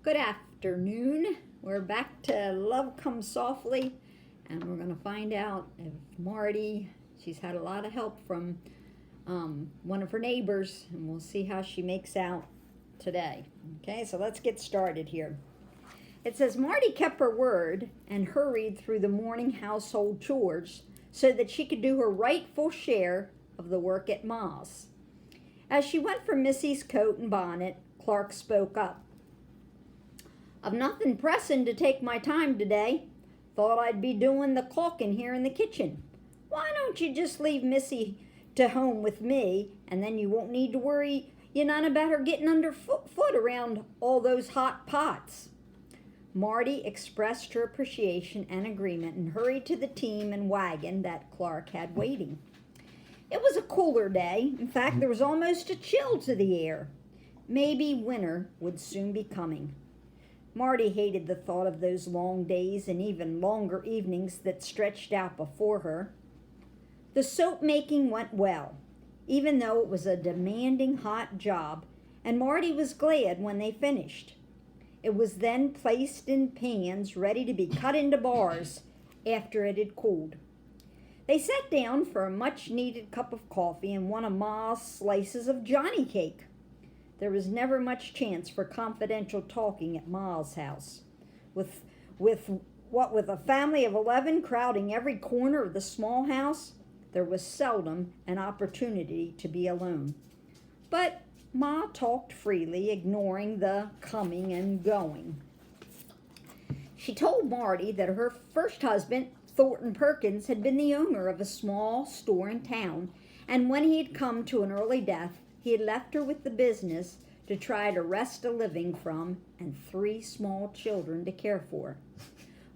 Good afternoon. We're back to Love Comes Softly, and we're going to find out if Marty, she's had a lot of help from one of her neighbors, and we'll see how she makes out today. Okay, so let's get started here. It says Marty kept her word and hurried through the morning household chores so that she could do her rightful share of the work at Ma's. As she went for Missy's coat and bonnet, Clark spoke up. I've nothing pressing to take my time today. Thought I'd be doing the caulking here in the kitchen. Why don't you just leave Missy to home with me, and then you won't need to worry none about her getting underfoot around all those hot pots. Marty expressed her appreciation and agreement and hurried to the team and wagon that Clark had waiting. It was a cooler day. In fact, there was almost a chill to the air. Maybe winter would soon be coming. Marty hated the thought of those long days and even longer evenings that stretched out before her. The soap making went well, even though it was a demanding hot job, and Marty was glad when they finished. It was then placed in pans ready to be cut into bars after it had cooled. They sat down for a much-needed cup of coffee and one of Ma's slices of Johnny cake. There was never much chance for confidential talking at Ma's house. With a family of 11 crowding every corner of the small house, there was seldom an opportunity to be alone. But Ma talked freely, ignoring the coming and going. She told Marty that her first husband, Thornton Perkins, had been the owner of a small store in town, and when he had come to an early death, he had left her with the business to try to wrest a living from and 3 small children to care for.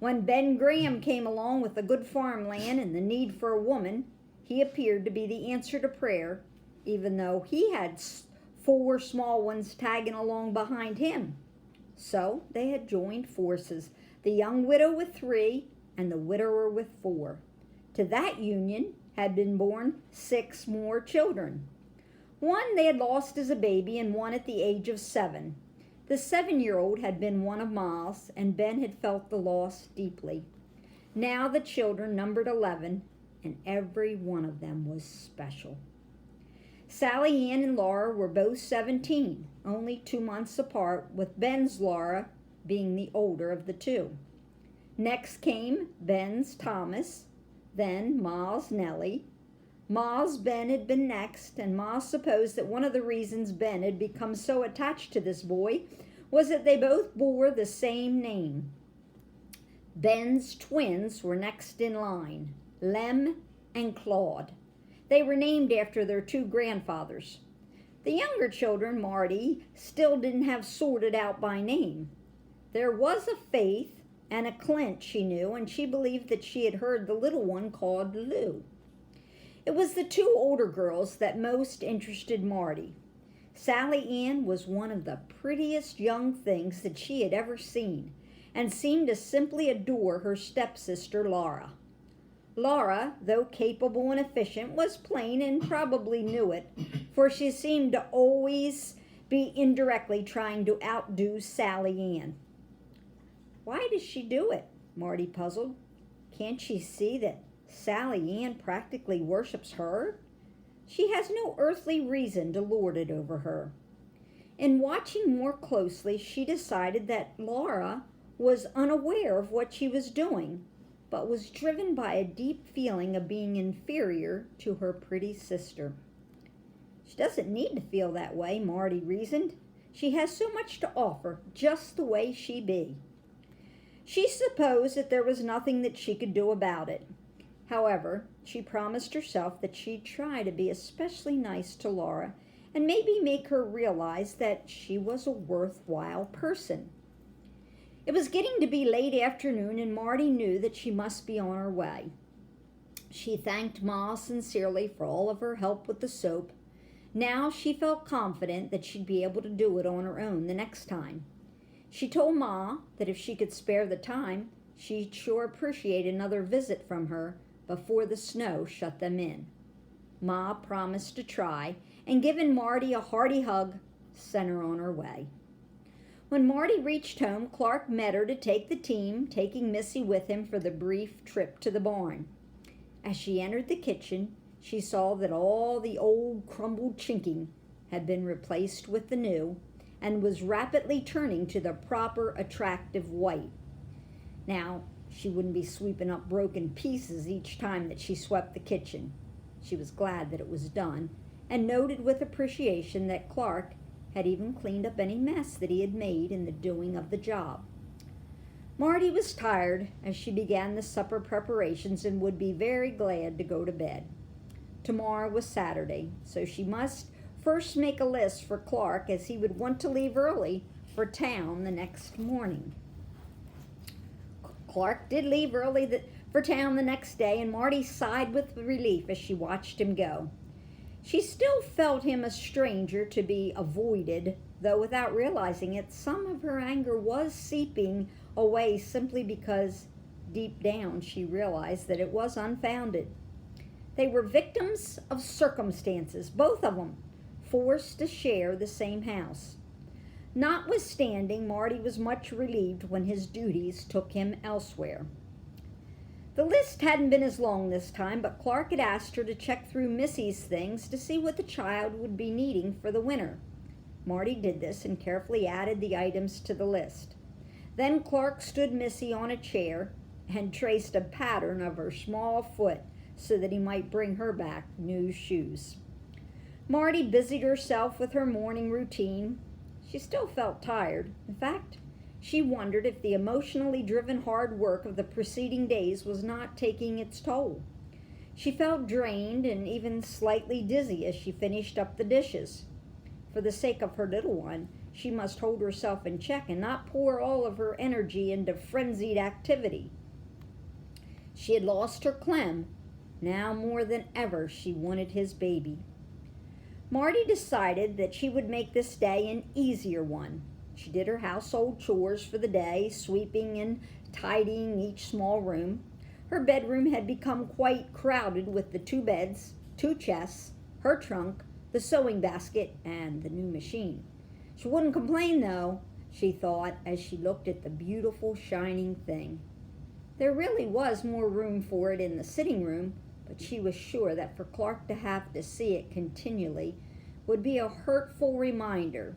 When Ben Graham came along with the good farmland and the need for a woman, he appeared to be the answer to prayer, even though he had 4 small ones tagging along behind him. So they had joined forces, the young widow with 3 and the widower with 4. To that union had been born 6 more children. One they had lost as a baby and one at the age of 7. The 7-year-old had been one of Ma's, and Ben had felt the loss deeply. Now the children numbered 11, and every one of them was special. Sally Ann and Laura were both 17, only 2 months apart, with Ben's Laura being the older of the 2. Next came Ben's Thomas, then Ma's Nellie. Ma's Ben had been next, and Ma supposed that one of the reasons Ben had become so attached to this boy was that they both bore the same name. Ben's twins were next in line, Lem and Claude. They were named after their 2 grandfathers. The younger children, Marty, still didn't have sorted out by name. There was a Faith and a Clint, she knew, and she believed that she had heard the little one called Lou. It was the 2 older girls that most interested Marty. Sally Ann was one of the prettiest young things that she had ever seen, and seemed to simply adore her stepsister Laura. Laura, though capable and efficient, was plain and probably knew it, for she seemed to always be indirectly trying to outdo Sally Ann. Why does she do it? Marty puzzled. Can't she see that Sally Ann practically worships her? She has no earthly reason to lord it over her. In watching more closely, she decided that Laura was unaware of what she was doing, but was driven by a deep feeling of being inferior to her pretty sister. She doesn't need to feel that way, Marty reasoned. She has so much to offer, just the way she be. She supposed that there was nothing that she could do about it. However, she promised herself that she'd try to be especially nice to Laura and maybe make her realize that she was a worthwhile person. It was getting to be late afternoon, and Marty knew that she must be on her way. She thanked Ma sincerely for all of her help with the soap. Now she felt confident that she'd be able to do it on her own the next time. She told Ma that if she could spare the time, she'd sure appreciate another visit from her before the snow shut them in. Ma promised to try, and giving Marty a hearty hug, sent her on her way. When Marty reached home, Clark met her to take the team, taking Missy with him for the brief trip to the barn. As she entered the kitchen, she saw that all the old crumbled chinking had been replaced with the new and was rapidly turning to the proper attractive white. Now, she wouldn't be sweeping up broken pieces each time that she swept the kitchen. She was glad that it was done, and noted with appreciation that Clark had even cleaned up any mess that he had made in the doing of the job. Marty was tired as she began the supper preparations and would be very glad to go to bed. Tomorrow was Saturday, so she must first make a list for Clark, as he would want to leave early for town the next morning. Clark did leave early for town the next day, and Marty sighed with relief as she watched him go. She still felt him a stranger to be avoided, though without realizing it, some of her anger was seeping away simply because deep down she realized that it was unfounded. They were victims of circumstances, both of them, forced to share the same house. Notwithstanding, Marty was much relieved when his duties took him elsewhere. The list hadn't been as long this time, but Clark had asked her to check through Missy's things to see what the child would be needing for the winter. Marty did this and carefully added the items to the list. Then Clark stood Missy on a chair and traced a pattern of her small foot so that he might bring her back new shoes. Marty busied herself with her morning routine. She still felt tired. In fact, she wondered if the emotionally driven hard work of the preceding days was not taking its toll. She felt drained and even slightly dizzy as she finished up the dishes. For the sake of her little one, she must hold herself in check and not pour all of her energy into frenzied activity. She had lost her Clem. Now more than ever, she wanted his baby. Marty decided that she would make this day an easier one. She did her household chores for the day, sweeping and tidying each small room. Her bedroom had become quite crowded with the 2 beds, 2 chests, her trunk, the sewing basket, and the new machine. She wouldn't complain, though, she thought, as she looked at the beautiful, shining thing. There really was more room for it in the sitting room, but she was sure that for Clark to have to see it continually would be a hurtful reminder.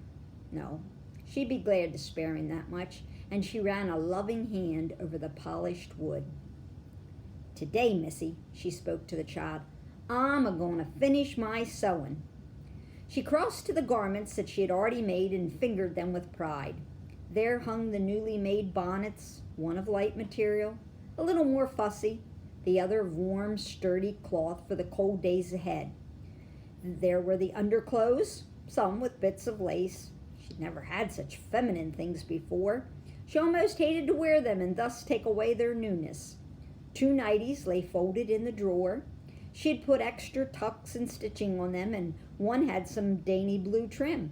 No, she'd be glad to spare him that much, and she ran a loving hand over the polished wood. "Today, Missy," she spoke to the child, "I'm a-going to finish my sewing." She crossed to the garments that she had already made and fingered them with pride. There hung the newly made bonnets, one of light material, a little more fussy, the other of warm, sturdy cloth for the cold days ahead. There were the underclothes, some with bits of lace. She'd never had such feminine things before. She almost hated to wear them and thus take away their newness. 2 nighties lay folded in the drawer. She had put extra tucks and stitching on them, and one had some dainty blue trim.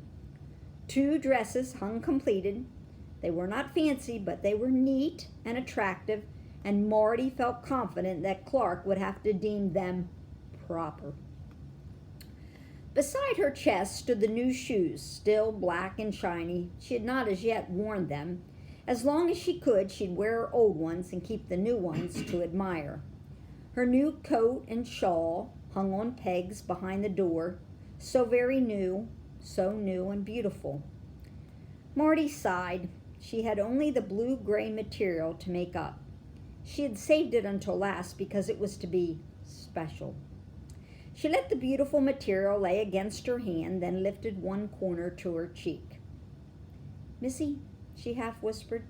2 dresses hung completed. They were not fancy, but they were neat and attractive, and Marty felt confident that Clark would have to deem them proper. Beside her chest stood the new shoes, still black and shiny. She had not as yet worn them. As long as she could, she'd wear her old ones and keep the new ones to admire. Her new coat and shawl hung on pegs behind the door, so very new, so new and beautiful. Marty sighed. She had only the blue-gray material to make up. She had saved it until last because it was to be special. She let the beautiful material lay against her hand, then lifted one corner to her cheek. "Missy," she half whispered,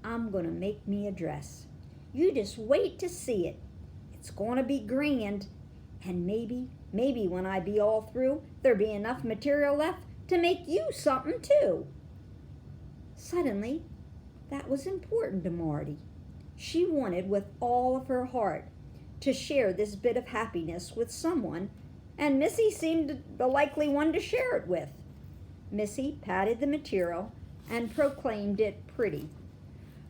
"I'm going to make me a dress. You just wait to see it. It's going to be grand, and maybe when I be all through, there'll be enough material left to make you something too." Suddenly, that was important to Marty. She wanted with all of her heart to share this bit of happiness with someone, and Missy seemed the likely one to share it with. Missy patted the material and proclaimed it pretty.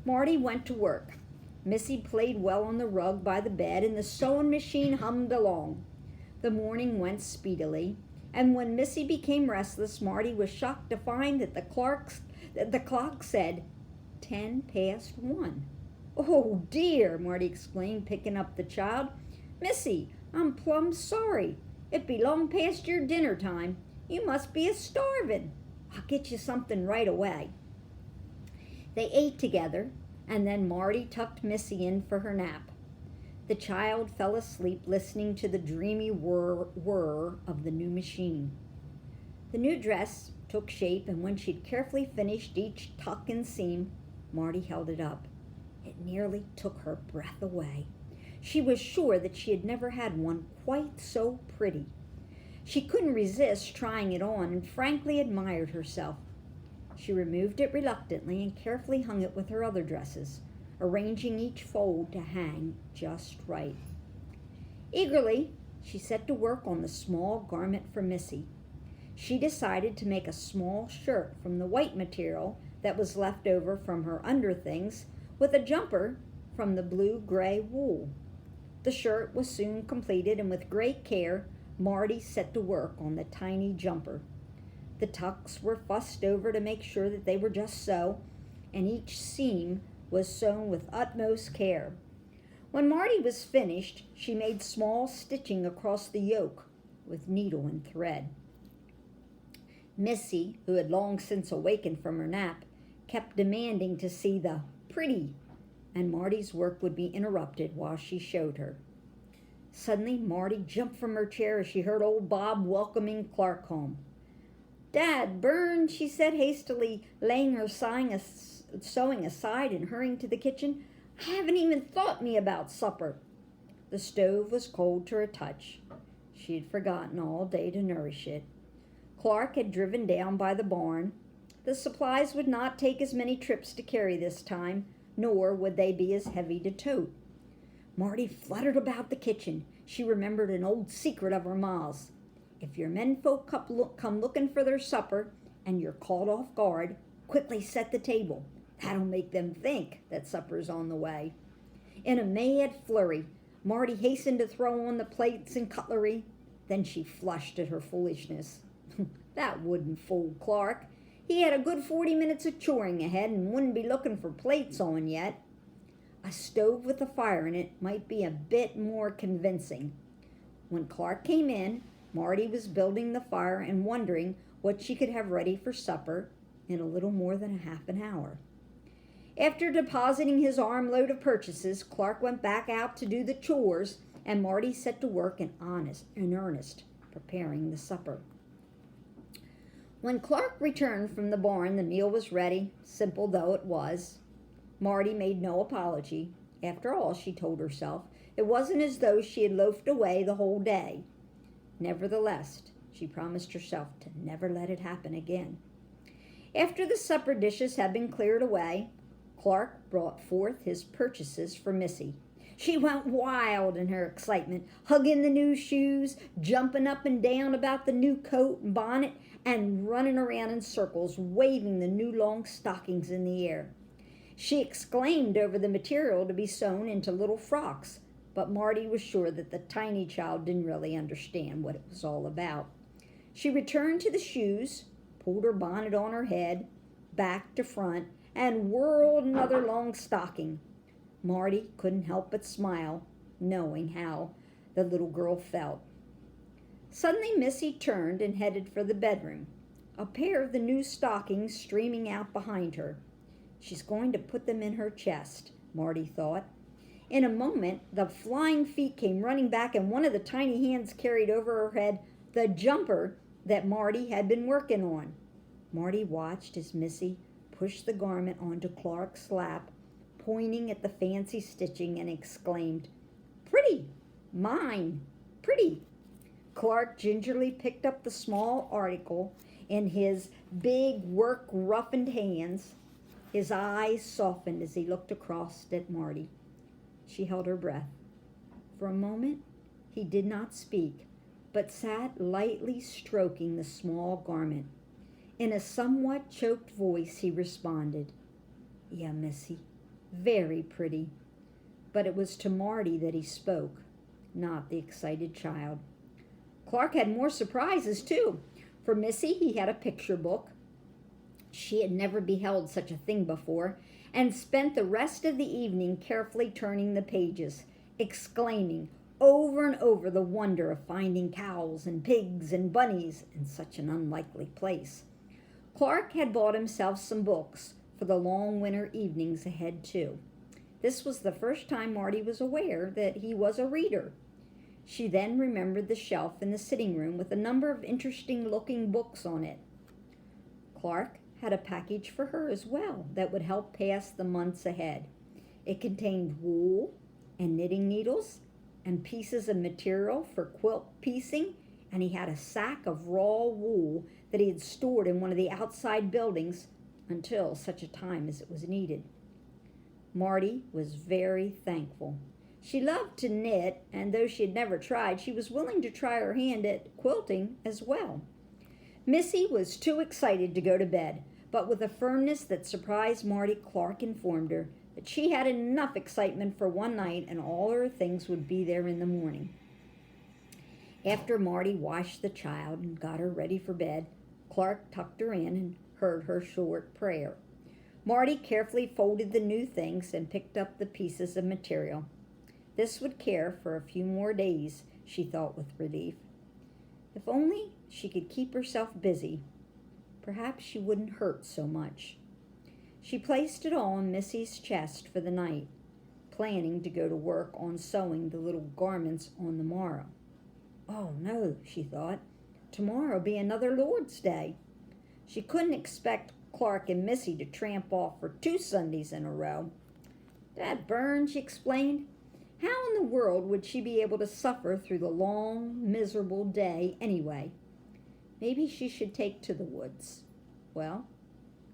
Marty went to work. Missy played well on the rug by the bed, and the sewing machine hummed along. The morning went speedily, and when Missy became restless, Marty was shocked to find that The clock said 1:10. "Oh dear," Marty exclaimed, picking up the child. "Missy, I'm plumb sorry. It be long past your dinner time. You must be a-starvin'. I'll get you something right away." They ate together, and then Marty tucked Missy in for her nap. The child fell asleep listening to the dreamy whir of the new machine. The new dress took shape, and when she'd carefully finished each tuck and seam, Marty held it up. It nearly took her breath away. She was sure that she had never had one quite so pretty. She couldn't resist trying it on and frankly admired herself. She removed it reluctantly and carefully hung it with her other dresses, arranging each fold to hang just right. Eagerly, she set to work on the small garment for Missy. She decided to make a small shirt from the white material that was left over from her underthings with a jumper from the blue-gray wool. The shirt was soon completed, and with great care, Marty set to work on the tiny jumper. The tucks were fussed over to make sure that they were just so, and each seam was sewn with utmost care. When Marty was finished, she made small stitching across the yoke with needle and thread. Missy, who had long since awakened from her nap, kept demanding to see the pretty, and Marty's work would be interrupted while she showed her. Suddenly, Marty jumped from her chair as she heard old Bob welcoming Clark home. "Dad, burn," she said hastily, laying her sewing aside and hurrying to the kitchen. "I haven't even thought me about supper." The stove was cold to her touch. She had forgotten all day to nourish it. Clark had driven down by the barn. The supplies would not take as many trips to carry this time, nor would they be as heavy to tote. Marty fluttered about the kitchen. She remembered an old secret of her ma's. If your menfolk come looking for their supper and you're caught off guard, quickly set the table. That'll make them think that supper's on the way. In a mad flurry, Marty hastened to throw on the plates and cutlery. Then she flushed at her foolishness. That wouldn't fool Clark. He had a good 40 minutes of choring ahead and wouldn't be looking for plates on yet. A stove with a fire in it might be a bit more convincing. When Clark came in, Marty was building the fire and wondering what she could have ready for supper in a little more than a half an hour. After depositing his armload of purchases, Clark went back out to do the chores, and Marty set to work in earnest, preparing the supper. When Clark returned from the barn, the meal was ready, simple though it was. Marty made no apology. After all, she told herself, it wasn't as though she had loafed away the whole day. Nevertheless, she promised herself to never let it happen again. After the supper dishes had been cleared away, Clark brought forth his purchases for Missy. She went wild in her excitement, hugging the new shoes, jumping up and down about the new coat and bonnet, and running around in circles, waving the new long stockings in the air. She exclaimed over the material to be sewn into little frocks, but Marty was sure that the tiny child didn't really understand what it was all about. She returned to the shoes, pulled her bonnet on her head, back to front, and whirled another long stocking. Marty couldn't help but smile, knowing how the little girl felt. Suddenly Missy turned and headed for the bedroom, a pair of the new stockings streaming out behind her. She's going to put them in her chest, Marty thought. In a moment, the flying feet came running back, and one of the tiny hands carried over her head the jumper that Marty had been working on. Marty watched as Missy pushed the garment onto Clark's lap, pointing at the fancy stitching, and exclaimed, "Pretty! Mine! Pretty!" Clark gingerly picked up the small article in his big, work-roughened hands. His eyes softened as he looked across at Marty. She held her breath. For a moment, he did not speak, but sat lightly stroking the small garment. In a somewhat choked voice, he responded, "Yeah, Missy, very pretty." But it was to Marty that he spoke, not the excited child. Clark had more surprises, too. For Missy, he had a picture book. She had never beheld such a thing before, and spent the rest of the evening carefully turning the pages, exclaiming over and over the wonder of finding cows and pigs and bunnies in such an unlikely place. Clark had bought himself some books for the long winter evenings ahead, too. This was the first time Marty was aware that he was a reader. She then remembered the shelf in the sitting room with a number of interesting-looking books on it. Clark had a package for her as well that would help pass the months ahead. It contained wool and knitting needles and pieces of material for quilt piecing, and he had a sack of raw wool that he had stored in one of the outside buildings until such a time as it was needed. Marty was very thankful. She loved to knit, and though she had never tried, she was willing to try her hand at quilting as well. Missy was too excited to go to bed, but with a firmness that surprised Marty, Clark informed her that she had enough excitement for one night and all her things would be there in the morning. After Marty washed the child and got her ready for bed, Clark tucked her in and heard her short prayer. Marty carefully folded the new things and picked up the pieces of material. This would care for a few more days, she thought with relief. If only she could keep herself busy, perhaps she wouldn't hurt so much. She placed it all in Missy's chest for the night, planning to go to work on sewing the little garments on the morrow. Oh no, she thought, tomorrow will be another Lord's Day. She couldn't expect Clark and Missy to tramp off for 2 Sundays in a row. Dad Burn, she explained. How in the world would she be able to suffer through the long, miserable day anyway? Maybe she should take to the woods. Well,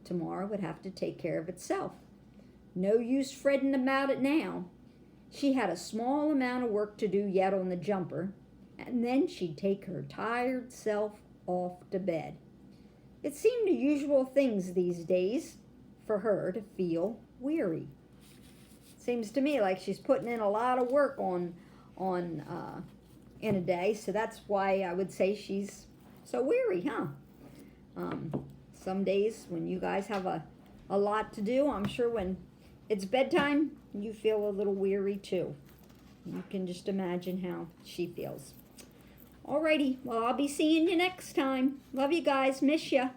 tomorrow would have to take care of itself. No use fretting about it now. She had a small amount of work to do yet on the jumper, and then she'd take her tired self off to bed. It seemed the usual things these days for her to feel weary. Seems to me like she's putting in a lot of work in a day, so that's why I would say she's so weary, huh? Some days when you guys have a lot to do, I'm sure when it's bedtime, you feel a little weary too. You can just imagine how she feels. Alrighty, well, I'll be seeing you next time. Love you guys. Miss ya.